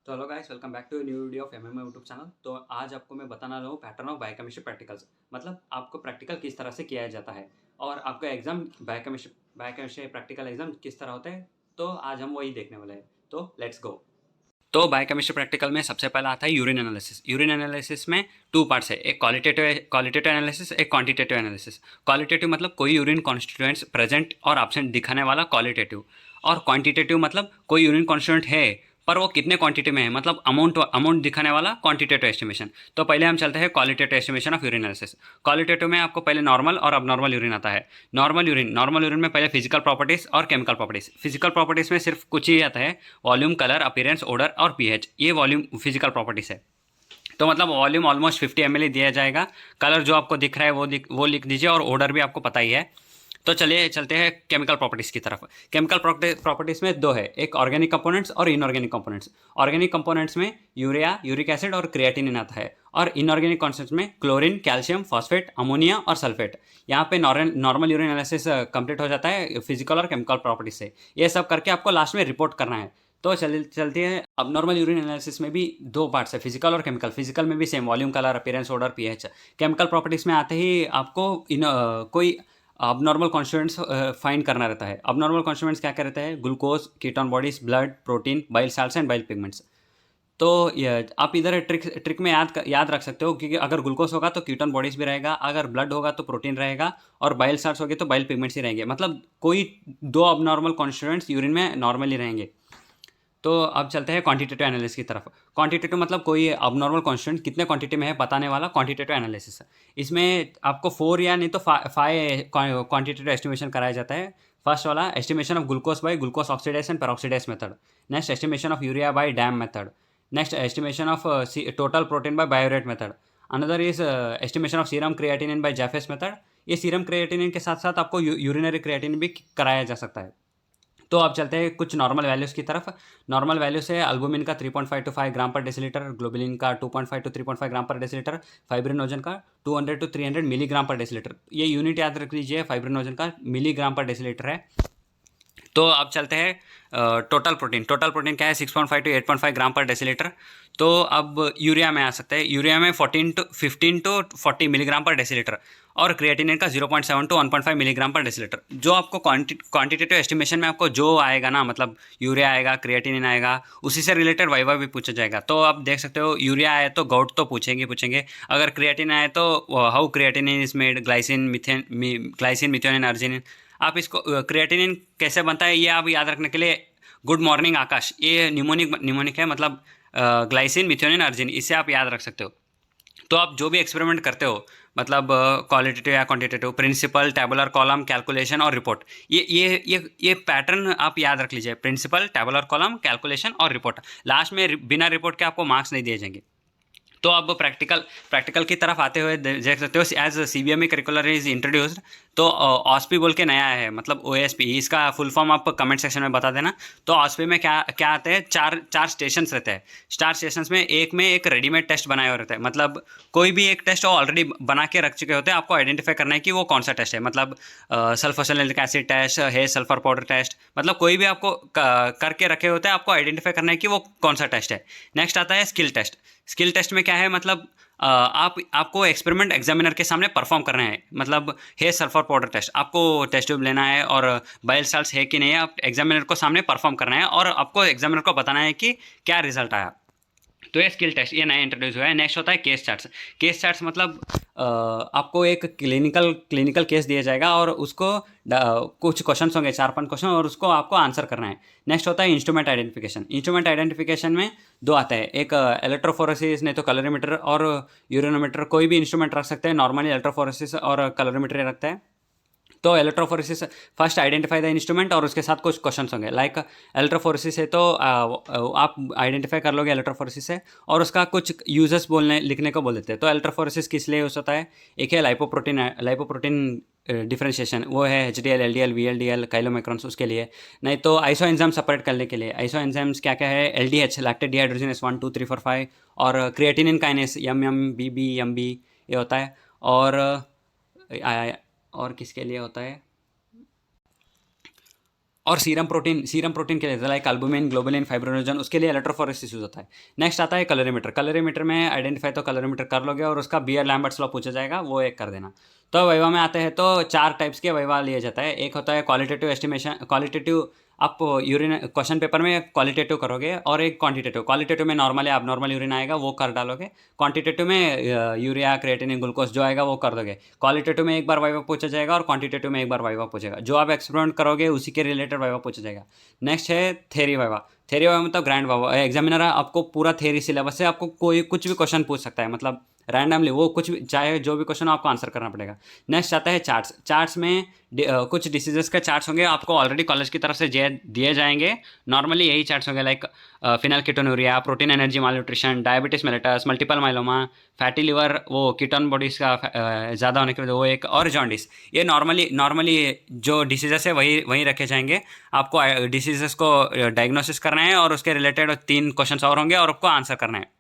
तो hello guys, welcome back to new video of MMA YouTube channel. तो आज आपको मैं बताना रहा हूँ पैटर्न ऑफ बायोकेमिस्ट्री प्रैक्टिकल्स। मतलब आपको प्रैक्टिकल किस तरह से किया जाता है और आपका एग्जाम बायोकेमिस्ट्री प्रैक्टिकल एग्जाम किस तरह होता है। तो आज हम वही देखने वाले हैं, तो लेट्स गो। तो बायोकेमिस्ट्री प्रैक्टिकल में सबसे पहला आता है यूरिन एनालिसिस। यूरिन एनालिसिस में टू पार्ट्स है, एक क्वालिटेटिव एनालिसिस, एक क्वांटिटेटिव एनालिसिस। क्वालिटेटिव मतलब कोई यूरिन कॉन्स्टिट्यूएंट्स प्रेजेंट और एब्सेंट दिखाने वाला क्वालिटेटिव, और क्वांटिटेटिव मतलब कोई यूरिन कॉन्स्टिट्यूएंट है पर वो कितने क्वांटिटी में है, मतलब अमाउंट दिखाने वाला क्वांटिटेटिव एस्टिमेशन। तो पहले हम चलते हैं qualitative estimation of urine analysis. Qualitative में आपको पहले नॉर्मल और अबनॉर्मल यूरिन आता है। नॉर्मल यूरिन में पहले फिजिकल प्रॉपर्टीज और केमिकल प्रॉपर्टीज। फिजिकल प्रॉपर्टीज में सिर्फ कुछ ही आता है, वॉल्यूम, कलर, अपीयरेंस, ओडर और पीएच। ये वॉल्यूम फिजिकल प्रॉपर्टीज है। तो मतलब वॉल्यूम ऑलमोस्ट 50 ml दिया जाएगा। कलर जो आपको दिख रहा है वो लिख दीजिए, और ओडर भी आपको पता ही है। तो चलिए चलते हैं केमिकल प्रॉपर्टीज की तरफ। केमिकल प्रॉपर्टीज में दो है, एक ऑर्गेनिक कंपोनेंट्स और इनऑर्गेनिक कंपोनेंट्स। ऑर्गेनिक कंपोनेंट्स में यूरिया, यूरिक एसिड और क्रिएटिनिन आता है, और इनऑर्गेनिक कॉन्सेप्ट में क्लोरीन, कैल्शियम, फॉस्फेट, अमोनिया और सल्फेट। यहाँ पे नॉर्मल यूरिन एनालिसिस कंप्लीट हो जाता है फिजिकल और केमिकल प्रॉपर्टीज से। ये सब करके आपको लास्ट में रिपोर्ट करना है। तो चलती है। अब नॉर्मल यूरिन एनालिसिस में भी दो पार्ट्स है, फिजिकल और केमिकल। फिजिकल में भी same, volume, colour, appearance, odour, pH. Chemical properties में आते ही आपको कोई अबनॉर्मल कॉन्स्टिट्यूएंट्स फाइंड करना रहता है। अबनॉर्मल कॉन्स्टिट्यूएंट्स क्या क्या रहता है? Glucose, ketone bodies, blood, protein, bile salts and bile pigments. तो आप इधर ट्रिक में याद रख सकते हो, क्योंकि अगर ग्लूकोज होगा तो कीटोन बॉडीज भी रहेगा, अगर ब्लड होगा तो प्रोटीन रहेगा, और बाइल सैल्ट्स होगी तो बाइल पिगमेंट्स ही रहेंगे। मतलब कोई दो अबनॉर्मल कॉन्स्टिट्यूएंट्स यूरिन में नॉर्मली रहेंगे। तो अब चलते हैं क्वांटिटेटिव एनालिसिस की तरफ। क्वांटिटेटिव मतलब कोई अबनॉर्मल कांस्टेंट कितने क्वांटिटी में है बताने वाला क्वांटिटेटिव एनालिसिस है। इसमें आपको 4 या नहीं तो 5 क्वांटिटेटिव एस्टिमेशन कराया जाता है। फर्स्ट वाला estimation of glucose by glucose oxidase and peroxidase method. Next estimation of urea by DAM method. Next estimation of total protein by biuret method. Another is estimation of serum creatinine by Jaffe's method. ये serum creatinine के साथ साथ आपको urinary creatinine भी कराया जा सकता है। तो अब चलते हैं कुछ नॉर्मल वैल्यूज़ की तरफ। नॉर्मल वैल्यूज़ है अल्बुमिन का 3.5 टू 5 ग्राम पर डेसीलीटर, ग्लोबुलिन का 2.5 टू 3.5 ग्राम पर डेसीलीटर, फाइब्रिनोजन का 200 टू 300 मिलीग्राम पर डेसीलीटर। ये यूनिट याद रख लीजिए, फाइब्रिनोजन का मिलीग्राम पर डेसीलीटर है। तो अब चलते हैं टोटल प्रोटीन। टोटल प्रोटीन क्या है? 6.5 टू 8.5 ग्राम पर डेसीलीटर। तो अब यूरिया में आ सकता है। यूरिया में 15 टू 40 मिलीग्राम पर डेसीलीटर, और क्रिएटिनिन का 0.7 टू 1.5 मिलीग्राम पर डेसीलीटर। जो आपको क्वांटिटेटिव एस्टिमेशन में आपको जो आएगा ना, मतलब यूरिया आएगा, क्रिएटिनिन आएगा, उसी से रिलेटेड वाइवा भी पूछा जाएगा। तो आप देख सकते हो, यूरिया आए तो गाउट तो पूछेंगे। अगर क्रिएटिन आए तो how creatinine is made, glycine, methane, arginine. आप इसको क्रिएटिनिन कैसे बनता है ये आप याद रखने के लिए गुड मॉर्निंग आकाश, ये निमोनिक है, मतलब ग्लाइसिन, मिथेनिन, अर्जिन, इसे आप याद रख सकते हो। तो आप जो भी एक्सपेरिमेंट करते हो, मतलब क्वालिटेटिव या quantitative, principle, tabular column, calculation और रिपोर्ट, ये पैटर्न आप याद रख लीजिए। प्रिंसिपल, टैबुलर कॉलम, कैलकुलेशन और रिपोर्ट। लास्ट में बिना रिपोर्ट के आपको मार्क्स नहीं दिए जाएंगे। तो अब प्रैक्टिकल की तरफ आते हुए देख सकते हो, एज सीबीएमई करिकुलर इज इंट्रोड्यूस्ड। तो ऑस्पी बोल के नया है, मतलब ओएसपी। इसका फुल फॉर्म आप कमेंट सेक्शन में बता देना। तो ऑस्पी में क्या क्या आते हैं? चार स्टेशंस रहते हैं। चार स्टेशंस में एक रेडीमेड टेस्ट बनाए हुए रहते हैं। मतलब कोई भी एक टेस्ट वो ऑलरेडी बना के रख चुके होते हैं। आपको आइडेंटिफाई करना है कि वो कौन सा टेस्ट है। मतलब सल्फोसलिक एसिड टेस्ट है, सल्फर पाउडर टेस्ट, मतलब कोई भी आपको करके रखे होते हैं। आपको आइडेंटिफाई करना है कि वो कौन सा टेस्ट है। नेक्स्ट आता है स्किल टेस्ट। स्किल टेस्ट में क्या है? मतलब आपको एक्सपेरिमेंट एग्जामिनर के सामने परफॉर्म करना है। मतलब है सल्फर पाउडर टेस्ट, आपको टेस्ट ट्यूब लेना है, और बाइल सैल्ट्स है कि नहीं है, आप एग्जामिनर को सामने परफॉर्म करना है, और आपको एग्जामिनर को बताना है कि क्या रिजल्ट आया। तो ये स्किल टेस्ट, ये नया इंट्रोड्यूस हुआ है। नेक्स्ट होता है केस चार्ट्स। केस चार्ट्स मतलब आपको एक क्लिनिकल केस दिया जाएगा, और उसको कुछ क्वेश्चन होंगे, 4-5 क्वेश्चन, और उसको आपको आंसर करना है। नेक्स्ट होता है इंस्ट्रूमेंट आइडेंटिफिकेशन। इंस्ट्रूमेंट आइडेंटिफिकेशन में दो आता है, एक इलेक्ट्रोफोरेसिस, नहीं तो कलरीमीटर और यूरिनोमीटर। कोई भी इंस्ट्रूमेंट रख सकते हैं, नॉर्मली इलेक्ट्रोफोरेसिस और कलरीमीटर रखता है। तो electrophoresis first identify the instrument, और उसके साथ कुछ क्वेश्चंस होंगे। लाइक इलेक्ट्रोफोरेसिस है तो आप आइडेंटिफाई कर लोगे इलेक्ट्रोफोरेसिस है, और उसका कुछ यूजेस लिखने को बोल देते हैं। तो इलेक्ट्रोफोरेसिस किस लिए यूज होता है? एक है लाइपोप्रोटीन डिफ्रेंशिएशन, वो है HDL, LDL, VLDL, काइलोमाइक्रॉन्स, उसके लिए। नहीं तो आइसो एंजाइम सेपरेट करने के लिए। आइसो एंजाइम्स क्या क्या है? LDH, लैक्टेट डिहाइड्रोजनेस 1 2 3 4 5, और क्रिएटिनिन काइनेस MMBB, ये होता है। और किसके लिए होता है? और सीरम प्रोटीन के लिए लाइक एल्बुमिन, ग्लोबुलिन, फाइब्रिनोजन, उसके लिए इलेक्ट्रोफोरेसिस यूज होता है। नेक्स्ट आता है कलरीमीटर में आइडेंटिफाई तो कलरीमीटर कर लोगे और उसका बियर लैम्बर्ट्स लॉ पूछा जाएगा, वो एक कर देना। तो वैवा में आते हैं तो 4 टाइप्स के वैवा लिए जाता है। एक होता है क्वालिटेटिव एस्टिमेशन, क्वालिटेटिव आप यूरिन क्वेश्चन पेपर में क्वालिटेटिव करोगे, और एक क्वांटिटेटिव। क्वालिटेटिव में नॉर्मल या नॉर्मल यूरिन आएगा वो कर डालोगे, क्वांटिटेटिव में यूरिया, क्रिएटिनिन, ग्लूकोज जो आएगा वो कर दोगे। क्वालिटेटिव में एक बार वाइवा पूछा जाएगा और क्वांटिटेटिव में एक बार वाइवा पूछेगा, जो आप एक्सपेरिमेंट करोगे उसी के रिलेटेड वाइवा पूछा जाएगा। नेक्स्ट है थेरी वाइवा। थेरी वाइवा मतलब ग्रैंड वाइवा, एग्जामिनर आपको पूरा थेरी सिलेबस से आपको कोई कुछ भी क्वेश्चन पूछ सकता है, मतलब रैंडमली वो कुछ भी, चाहे जो भी क्वेश्चन आपको आंसर करना पड़ेगा। नेक्स्ट आता है चार्ट्स में कुछ डिसीजेस के चार्ट्स होंगे, आपको ऑलरेडी कॉलेज की तरफ से दिए जाएंगे। नॉर्मली यही चार्ट्स होंगे like phenylketonuria, protein energy malnutrition, diabetes mellitus, multiple myeloma, fatty liver, वो कीटोन बॉडीज का ज़्यादा होने की वजह वो एक, और जॉन्डिस। ये नॉर्मली जो डिसीजेस है वही रखे जाएंगे। आपको डिसीजेस को डायग्नोसिस करना है और उसके रिलेटेड 3 क्वेश्चन और होंगे और आपको आंसर करना है।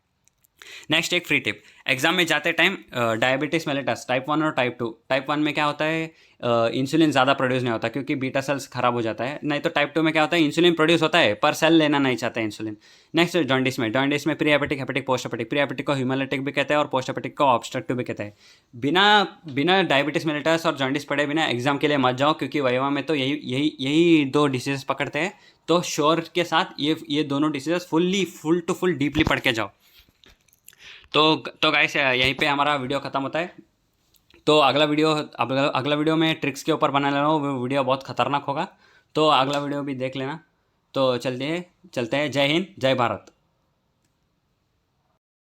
नेक्स्ट एक फ्री टिप, एग्जाम में जाते टाइम डायबिटीज मेलिटस टाइप 1 और टाइप 2। टाइप 1 में क्या होता है, इंसुलिन ज़्यादा प्रोड्यूस नहीं होता क्योंकि बीटा सेल्स खराब हो जाता है। नहीं तो टाइप 2 में क्या होता है, इंसुलिन प्रोड्यूस होता है पर सेल लेना नहीं चाहता है इंसुलिन। नेक्स्ट जॉन्डिस में pre hepatic, hepatic, post hepatic. Pre hepatic को हीमोलिटिक भी कहते हैं और पोस्ट हेपेटिक को ऑब्स्ट्रक्टिव भी कहते हैं। बिना डायबिटीज मेलिटस और जॉन्डिस पढ़े बिना एग्जाम के लिए मत जाओ, क्योंकि वाइवा में तो यही 2 डिसीजेस पकड़ते हैं। तो श्योर के साथ ये दोनों diseases full to full deeply पढ़ के जाओ। तो गाइस यहीं पे हमारा वीडियो ख़त्म होता है। तो अगला वीडियो में ट्रिक्स के ऊपर बना ले रहा हूँ, वो वीडियो बहुत खतरनाक होगा, तो अगला वीडियो भी देख लेना। तो चलते हैं। जय हिंद, जय भारत।